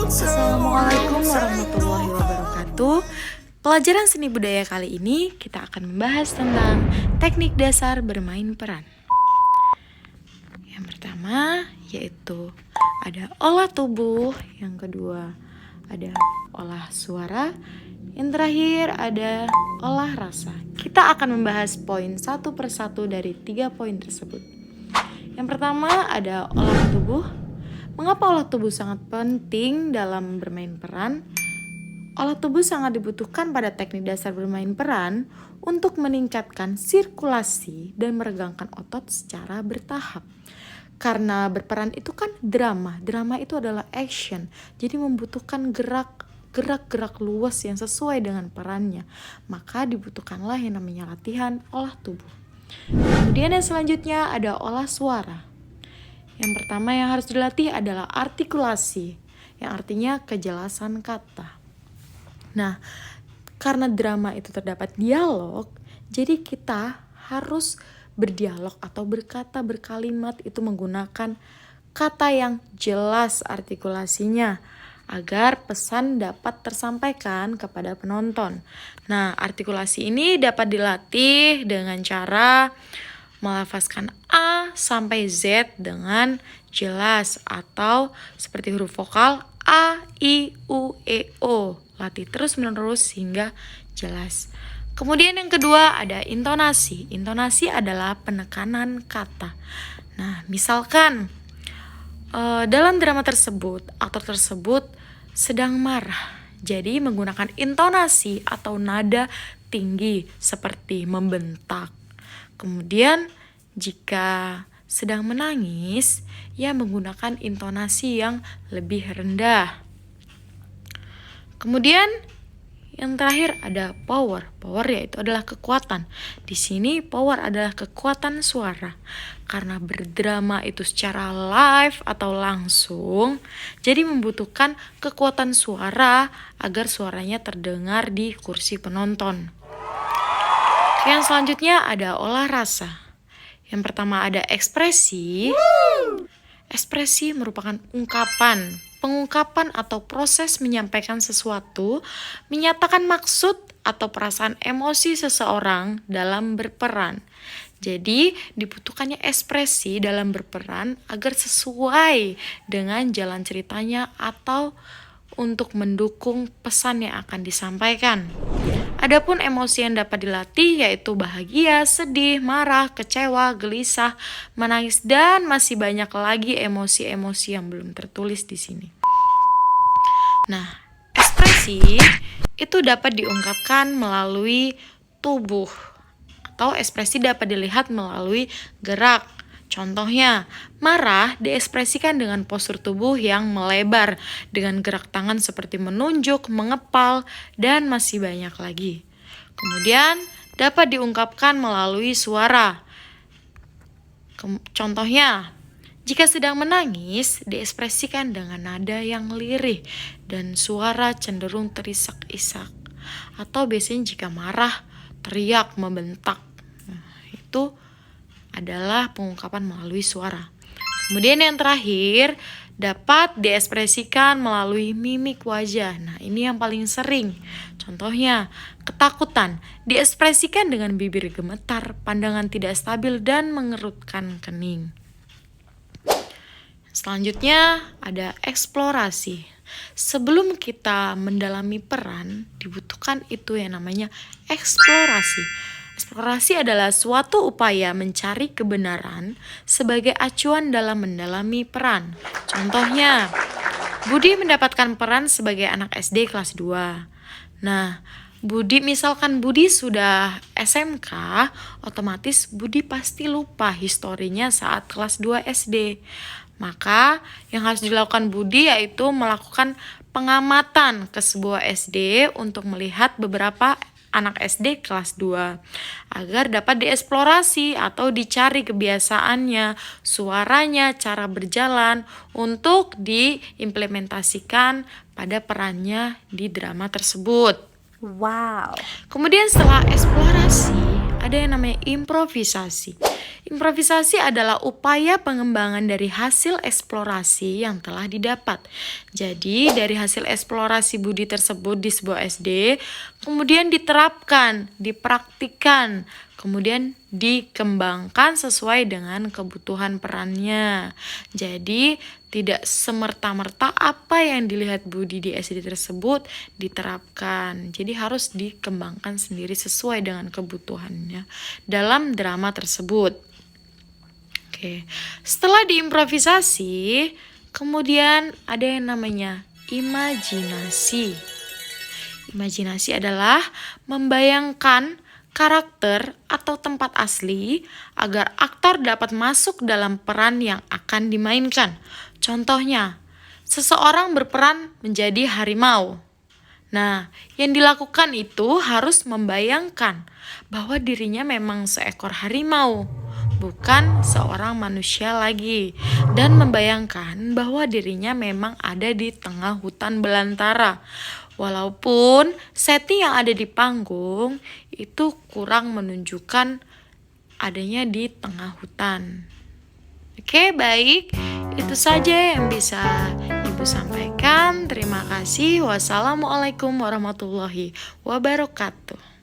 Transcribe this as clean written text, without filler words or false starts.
Assalamualaikum warahmatullahi wabarakatuh. Pelajaran seni budaya kali ini kita akan membahas tentang teknik dasar bermain peran. Yang pertama yaitu ada olah tubuh, yang kedua ada olah suara, yang terakhir ada olah rasa. Kita akan membahas poin satu persatu dari 3 poin tersebut. Yang pertama ada olah tubuh. Mengapa olah tubuh sangat penting dalam bermain peran? Olah tubuh sangat dibutuhkan pada teknik dasar bermain peran untuk meningkatkan sirkulasi dan meregangkan otot secara bertahap. Karena berperan itu kan drama itu adalah action, jadi membutuhkan gerak-gerak luas yang sesuai dengan perannya. Maka dibutuhkanlah yang namanya latihan olah tubuh. Kemudian yang selanjutnya ada olah suara. Yang pertama yang harus dilatih adalah artikulasi, yang artinya kejelasan kata. Nah, karena drama itu terdapat dialog, jadi kita harus berdialog atau berkata berkalimat itu menggunakan kata yang jelas artikulasinya, agar pesan dapat tersampaikan kepada penonton. Nah, artikulasi ini dapat dilatih dengan cara melafazkan A sampai Z dengan jelas atau seperti huruf vokal A, I, U, E, O. Latih terus menerus hingga jelas. Kemudian yang kedua ada intonasi. Intonasi adalah penekanan kata. Nah, misalkan dalam drama tersebut, aktor tersebut sedang marah. Jadi menggunakan intonasi atau nada tinggi seperti membentak. Kemudian jika sedang menangis, ia menggunakan intonasi yang lebih rendah. Kemudian yang terakhir ada power. Power yaitu adalah kekuatan. Di sini power adalah kekuatan suara. Karena berdrama itu secara live atau langsung, jadi membutuhkan kekuatan suara agar suaranya terdengar di kursi penonton. Yang selanjutnya ada olah rasa. Yang pertama ada ekspresi. Ekspresi merupakan pengungkapan atau proses menyampaikan sesuatu, menyatakan maksud atau perasaan emosi seseorang dalam berperan. Jadi dibutuhkannya ekspresi dalam berperan agar sesuai dengan jalan ceritanya atau untuk mendukung pesan yang akan disampaikan. Adapun emosi yang dapat dilatih yaitu bahagia, sedih, marah, kecewa, gelisah, menangis, dan masih banyak lagi emosi-emosi yang belum tertulis di sini. Nah, ekspresi itu dapat diungkapkan melalui tubuh atau ekspresi dapat dilihat melalui gerak. Contohnya, marah diekspresikan dengan postur tubuh yang melebar dengan gerak tangan seperti menunjuk, mengepal, dan masih banyak lagi. Kemudian, dapat diungkapkan melalui suara. Contohnya, jika sedang menangis, diekspresikan dengan nada yang lirih dan suara cenderung terisak-isak. Atau biasanya jika marah, teriak, membentak. Nah, itu adalah pengungkapan melalui suara. Kemudian yang terakhir dapat diekspresikan melalui mimik wajah. Nah, ini yang paling sering. Contohnya, ketakutan diekspresikan dengan bibir gemetar, pandangan tidak stabil, dan mengerutkan kening. Selanjutnya ada eksplorasi. Sebelum kita mendalami peran, dibutuhkan itu yang namanya eksplorasi. Eksplorasi adalah suatu upaya mencari kebenaran sebagai acuan dalam mendalami peran. Contohnya, Budi mendapatkan peran sebagai anak SD kelas 2. Nah, misalkan Budi sudah SMK, otomatis Budi pasti lupa historinya saat kelas 2 SD. Maka yang harus dilakukan Budi yaitu melakukan pengamatan ke sebuah SD untuk melihat beberapa anak SD kelas 2 agar dapat dieksplorasi atau dicari kebiasaannya, suaranya, cara berjalan untuk diimplementasikan pada perannya di drama tersebut. Wow. Kemudian setelah eksplorasi ada yang namanya improvisasi. Improvisasi adalah upaya pengembangan dari hasil eksplorasi yang telah didapat. Jadi dari hasil eksplorasi budi tersebut di sebuah SD, kemudian diterapkan, dipraktikkan, kemudian dikembangkan sesuai dengan kebutuhan perannya. Jadi tidak semerta-merta apa yang dilihat Budi di SD tersebut diterapkan. Jadi harus dikembangkan sendiri sesuai dengan kebutuhannya dalam drama tersebut. Oke, setelah diimprovisasi, kemudian ada yang namanya imajinasi. Imajinasi adalah membayangkan karakter atau tempat asli agar aktor dapat masuk dalam peran yang akan dimainkan. Contohnya, seseorang berperan menjadi harimau. Nah, yang dilakukan itu harus membayangkan bahwa dirinya memang seekor harimau, bukan seorang manusia lagi, dan membayangkan bahwa dirinya memang ada di tengah hutan belantara. Walaupun setting yang ada di panggung itu kurang menunjukkan adanya di tengah hutan. Oke, baik. Itu saja yang bisa Ibu sampaikan. Terima kasih. Wassalamualaikum warahmatullahi wabarakatuh.